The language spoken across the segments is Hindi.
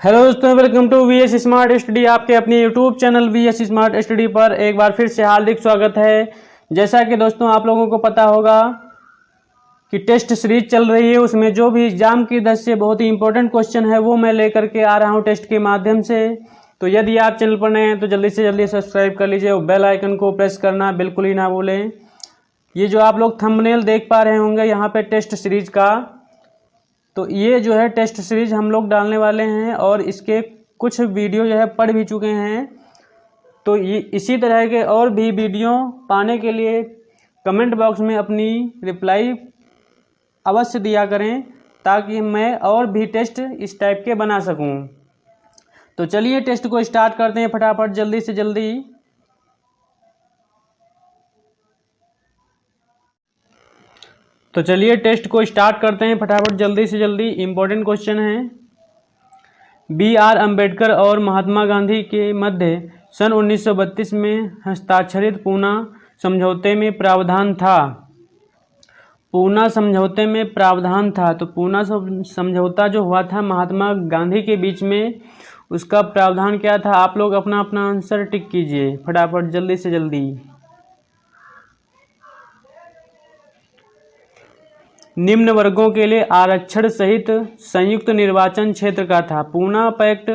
हेलो दोस्तों, welcome to VS smart study. आपके अपने YouTube channel VS smart study पर एक बार फिर से हार्दिक स्वागत है। जैसा कि दोस्तों आप लोगों को पता होगा कि टेस्ट सीरीज चल रही है, उसमें जो भी एग्जाम की दृष्टि से बहुत ही इंपॉर्टेंट क्वेश्चन है वो मैं लेकर के आ रहा हूं टेस्ट के माध्यम से। तो यदि आप चैनल पर नए हैं तो जल्दी से जल्दी सब्सक्राइब कर लीजिए और बेल आइकन को प्रेस करना बिल्कुल ही ना भूलें। ये जो आप लोग थंबनेल देख पा रहे होंगे यहाँ पे टेस्ट सीरीज का, तो ये जो है टेस्ट सीरीज हम लोग डालने वाले हैं और इसके कुछ वीडियो जो है पढ़ भी चुके हैं। तो ये इसी तरह के और भी वीडियो पाने के लिए कमेंट बॉक्स में अपनी रिप्लाई अवश्य दिया करें ताकि मैं और भी टेस्ट इस टाइप के बना सकूं। तो चलिए टेस्ट को स्टार्ट करते हैं फटाफट जल्दी से जल्दी। तो चलिए टेस्ट को स्टार्ट करते हैं फटाफट जल्दी से जल्दी। इम्पोर्टेंट क्वेश्चन है। बी.आर. अम्बेडकर और महात्मा गांधी के मध्य सन 1932 में हस्ताक्षरित पूना समझौते में प्रावधान था। पूना समझौते में प्रावधान था, तो पूना समझौता जो हुआ था महात्मा गांधी के बीच में, उसका प्रावधान क्या था? आप लोग अपना अपना आंसर टिक कीजिए फटाफट जल्दी से जल्दी। निम्न वर्गों के लिए आरक्षण सहित संयुक्त निर्वाचन क्षेत्र का था। पूना पैक्ट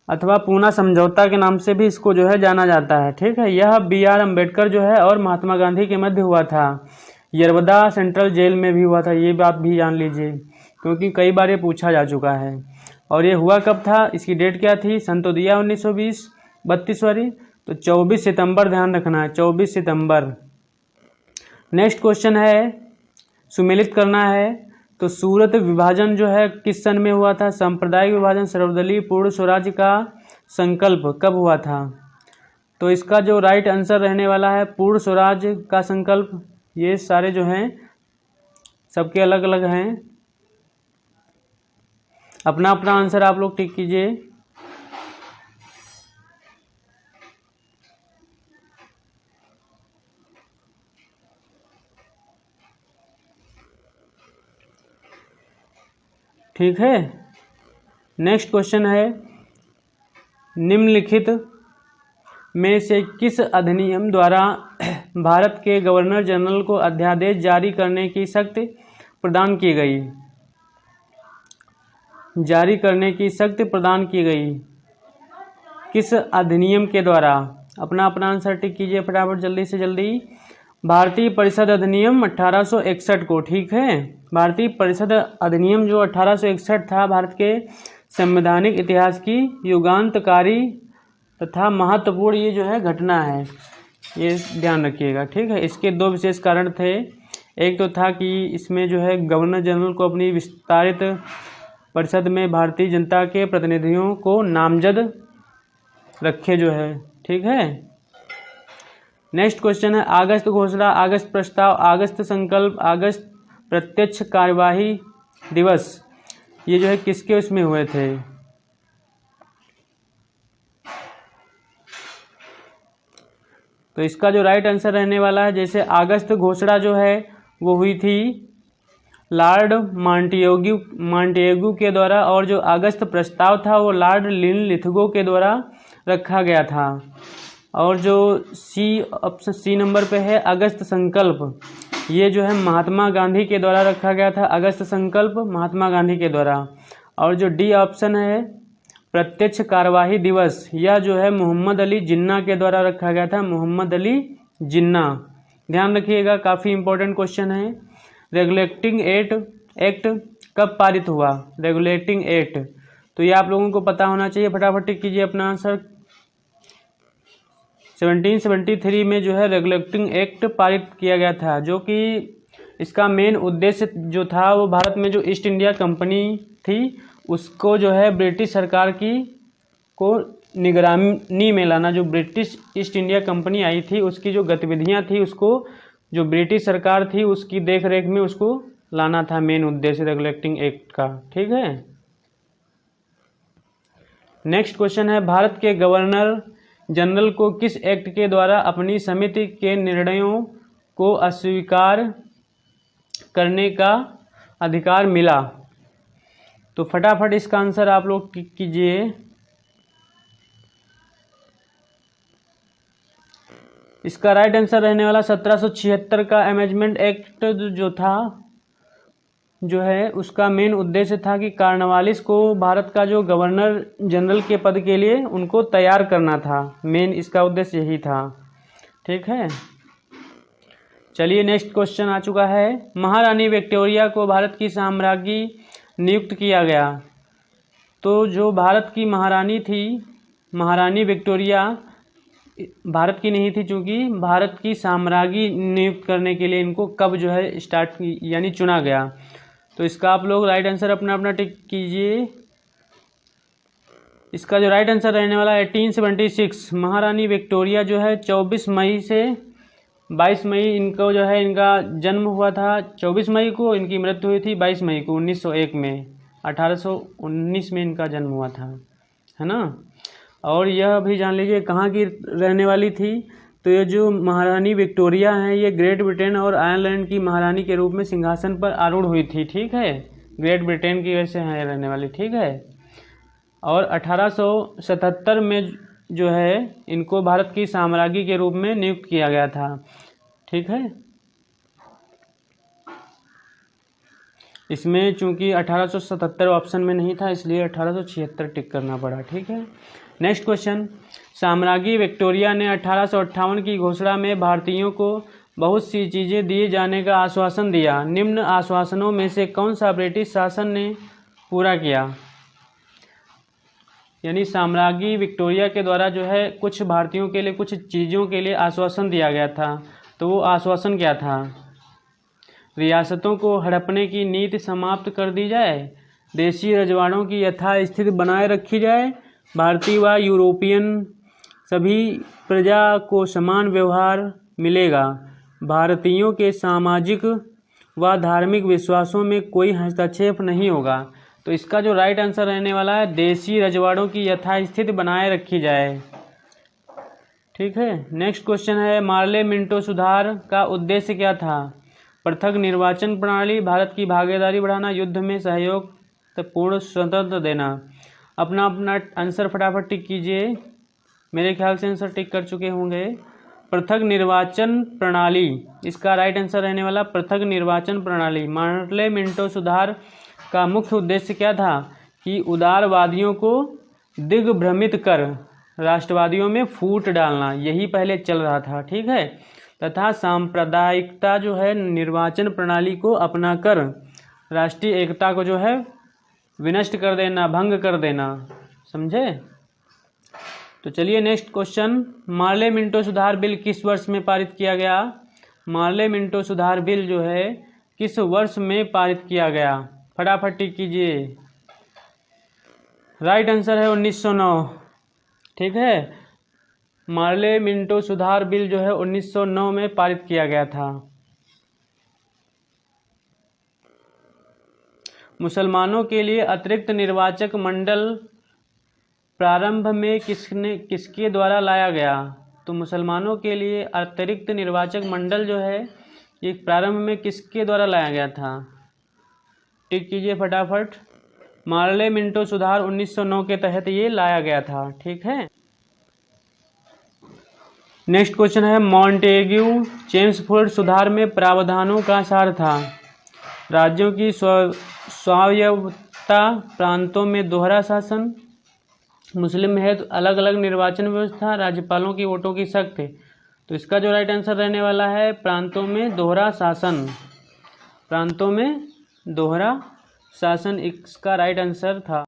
अथवा पूना समझौता के नाम से भी इसको जो है जाना जाता है। ठीक है, यह बी.आर. अम्बेडकर जो है और महात्मा गांधी के मध्य हुआ था। यरवदा सेंट्रल जेल में भी हुआ था, ये बात भी जान लीजिए क्योंकि कई बार ये पूछा जा चुका है। और ये हुआ कब था? इसकी डेट क्या थी? सन तो दिया 1920 32 वाली, तो 24 सितंबर ध्यान रखना है, 24 सितंबर। नेक्स्ट क्वेश्चन है, सुमेलित करना है। तो सूरत विभाजन जो है किस सन में हुआ था? सांप्रदायिक विभाजन, सर्वदलीय पूर्ण स्वराज्य का संकल्प कब हुआ था? तो इसका जो राइट आंसर रहने वाला है पूर्ण स्वराज्य का संकल्प। ये सारे जो हैं सबके अलग अलग हैं, अपना अपना आंसर आप लोग टिक कीजिए। ठीक है, नेक्स्ट क्वेश्चन है, निम्नलिखित में से किस अधिनियम द्वारा भारत के गवर्नर जनरल को अध्यादेश जारी करने की शक्ति प्रदान की गई? जारी करने की शक्ति प्रदान की गई किस अधिनियम के द्वारा? अपना अपना आंसर टिक कीजिए फटाफट जल्दी से जल्दी। भारतीय परिषद अधिनियम 1861 को। ठीक है, भारतीय परिषद अधिनियम जो 1861 था, भारत के संवैधानिक इतिहास की युगांतकारी तथा महत्वपूर्ण ये जो है घटना है, ये ध्यान रखिएगा। ठीक है, इसके दो विशेष कारण थे। एक तो था कि इसमें जो है गवर्नर जनरल को अपनी विस्तारित परिषद में भारतीय जनता के प्रतिनिधियों को नामजद रखे जो है। ठीक है, नेक्स्ट क्वेश्चन है, अगस्त घोषणा, अगस्त प्रस्ताव, अगस्त संकल्प, अगस्त प्रत्यक्ष कार्यवाही दिवस, ये जो है किसके उसमें हुए थे? तो इसका जो राइट आंसर रहने वाला है, जैसे अगस्त घोषणा जो है वो हुई थी लॉर्ड मॉन्टेग्यू के द्वारा, और जो अगस्त प्रस्ताव था वो लॉर्ड लिनलिथगो के द्वारा रखा गया था। और जो ऑप्शन सी नंबर पे है अगस्त संकल्प, ये जो है महात्मा गांधी के द्वारा रखा गया था। अगस्त संकल्प महात्मा गांधी के द्वारा। और जो डी ऑप्शन है प्रत्यक्ष कार्यवाही दिवस, यह जो है मोहम्मद अली जिन्ना के द्वारा रखा गया था। मोहम्मद अली जिन्ना, ध्यान रखिएगा, काफ़ी इंपॉर्टेंट क्वेश्चन है। रेगुलेटिंग एक्ट कब पारित हुआ? रेगुलेटिंग एक्ट, तो ये आप लोगों को पता होना चाहिए, फटाफट टिक कीजिए अपना आंसर। 1773 में जो है रेगुलेटिंग एक्ट पारित किया गया था, जो कि इसका मेन उद्देश्य जो था वो भारत में जो ईस्ट इंडिया कंपनी थी उसको जो है ब्रिटिश सरकार की को निगरानी में लाना। जो ब्रिटिश ईस्ट इंडिया कंपनी आई थी उसकी जो गतिविधियां थी उसको जो ब्रिटिश सरकार थी उसकी देख रेख में उसको लाना था, मेन उद्देश्य रेगुलेटिंग एक्ट का। ठीक है, नेक्स्ट क्वेश्चन है, भारत के गवर्नर जनरल को किस एक्ट के द्वारा अपनी समिति के निर्णयों को अस्वीकार करने का अधिकार मिला? तो फटाफट इसका आंसर आप लोग कीजिए। इसका राइट आंसर रहने वाला 1776 का अमेंडमेंट एक्ट जो था जो है उसका मेन उद्देश्य था कि कार्नवालिस को भारत का जो गवर्नर जनरल के पद के लिए उनको तैयार करना था। मेन इसका उद्देश्य यही था। ठीक है, चलिए नेक्स्ट क्वेश्चन आ चुका है। महारानी विक्टोरिया को भारत की साम्राज्ञी नियुक्त किया गया। तो जो भारत की महारानी थी, महारानी विक्टोरिया भारत की नहीं थी, चूँकि भारत की साम्राज्ञी नियुक्त करने के लिए इनको कब जो है स्टार्ट यानी चुना गया। तो इसका आप लोग राइट आंसर अपना अपना टिक कीजिए। इसका जो राइट आंसर रहने वाला है 1876। महारानी विक्टोरिया जो है 24 मई से 22 मई इनको जो है इनका जन्म हुआ था। 24 मई को इनकी मृत्यु हुई थी, 22 मई को 1901 में, 1819 में इनका जन्म हुआ था, है ना। और यह भी जान लीजिए कहाँ की रहने वाली थी। तो ये जो महारानी विक्टोरिया हैं ये ग्रेट ब्रिटेन और आयरलैंड की महारानी के रूप में सिंहासन पर आरूढ़ हुई थी। ठीक है, ग्रेट ब्रिटेन की वैसे हैं रहने वाली। ठीक है, और 1877 में जो है इनको भारत की साम्राज्ञी के रूप में नियुक्त किया गया था। ठीक है, इसमें चूंकि 1877 ऑप्शन में नहीं था इसलिए 1876 टिक करना पड़ा। ठीक है, नेक्स्ट क्वेश्चन। साम्राज्ञी विक्टोरिया ने 1858 की घोषणा में भारतीयों को बहुत सी चीज़ें दिए जाने का आश्वासन दिया। निम्न आश्वासनों में से कौन सा ब्रिटिश शासन ने पूरा किया। यानी साम्राज्ञी विक्टोरिया के द्वारा जो है कुछ भारतीयों के लिए कुछ चीज़ों के लिए आश्वासन दिया गया था। तो वो आश्वासन क्या था। रियासतों को हड़पने की नीति समाप्त कर दी जाए, देशी रजवाड़ों की यथास्थिति बनाए रखी जाए, भारतीय व यूरोपियन सभी प्रजा को समान व्यवहार मिलेगा, भारतीयों के सामाजिक व धार्मिक विश्वासों में कोई हस्तक्षेप नहीं होगा। तो इसका जो राइट आंसर रहने वाला है देशी रजवाड़ों की यथास्थिति बनाए रखी जाए। ठीक है, नेक्स्ट क्वेश्चन है। मार्ले मिंटो सुधार का उद्देश्य क्या था। पृथक निर्वाचन प्रणाली, भारत की भागीदारी बढ़ाना, युद्ध में सहयोग, पूर्ण स्वतंत्र देना। अपना अपना आंसर फटाफट टिक कीजिए। मेरे ख्याल से आंसर टिक कर चुके होंगे। पृथक निर्वाचन प्रणाली, इसका राइट आंसर रहने वाला पृथक निर्वाचन प्रणाली। मार्ले मिंटो सुधार का मुख्य उद्देश्य क्या था कि उदारवादियों को दिग्भ्रमित कर राष्ट्रवादियों में फूट डालना, यही पहले चल रहा था। ठीक है, तथा सांप्रदायिकता जो है निर्वाचन प्रणाली को अपनाकर राष्ट्रीय एकता को जो है विनष्ट कर देना, भंग कर देना। समझे। तो चलिए नेक्स्ट क्वेश्चन। मार्ले मिंटो सुधार बिल किस वर्ष में पारित किया गया। मार्ले मिंटो सुधार बिल जो है किस वर्ष में पारित किया गया, फटाफट टिक कीजिए। राइट आंसर है 1909। ठीक है, मार्ले मिंटो सुधार बिल जो है 1909 में पारित किया गया था। मुसलमानों के लिए अतिरिक्त निर्वाचक मंडल प्रारंभ में किसके द्वारा लाया गया। तो मुसलमानों के लिए अतिरिक्त निर्वाचक मंडल जो है ये प्रारंभ में किसके द्वारा लाया गया था, टिक कीजिए फटाफट। मार्ले मिंटो सुधार 1909 के तहत ये लाया गया था। ठीक है, नेक्स्ट क्वेश्चन है। मॉन्टेग्यू चेम्सफोर्ड सुधार में प्रावधानों का सार था। राज्यों की स्वायत्तता, प्रांतों में दोहरा शासन, मुस्लिम है तो अलग अलग निर्वाचन व्यवस्था, राज्यपालों की वोटों की शक्ति। तो इसका जो राइट आंसर रहने वाला है प्रांतों में दोहरा शासन। प्रांतों में दोहरा शासन इसका राइट आंसर था।